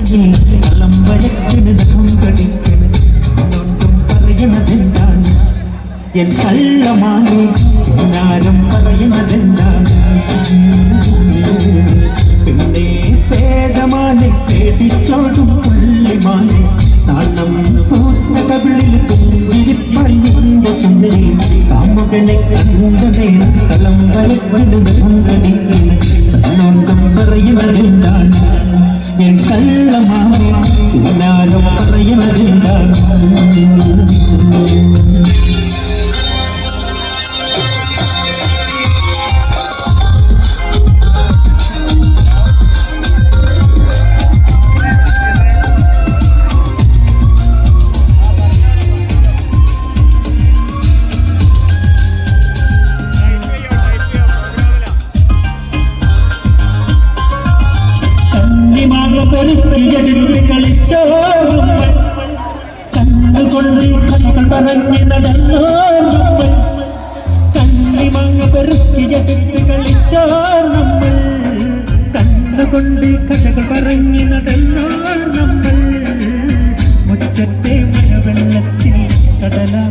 കള്ളം വഴക്കിന് നഖം കടിക്കണ് ഒന്നും പറയണതെന്താണ് എൻ കള്ളമാനെ ഞാനും പറയണതെന്താണ് പിന്നെ പേടമാനെ പേടിച്ചോടും പുള്ളിമാനെ താളം പൂത്ത കവിളിൽ പുഞ്ചിരിപ്പള്ളിന്റെ ചുണ്ടിൽ കാമുകനെ കണ്ട നേരം കളം വഴക്കിന് നഖം കടിക്കണ് ഒന്നും പറയണതെന്താണ് എൻ കള്ളമാനെ ഞാനും പറയണതെന്താണ് പെരുക്കിയെടുത്ത് കളിച്ചോ കണ്ണുകൊണ്ട് കഥകൾ പറഞ്ഞ് നടന്നോ നമ്മൾ കണ്ണിമാങ്ങ പെരുക്കിയെടുത്ത് കളിച്ചോ നമ്മൾ കണ്ണുകൊണ്ട് കഥകൾ പറഞ്ഞ് നടന്നോ നമ്മൾ മുറ്റത്തെ മഴവെള്ളത്തിൽ കടലാ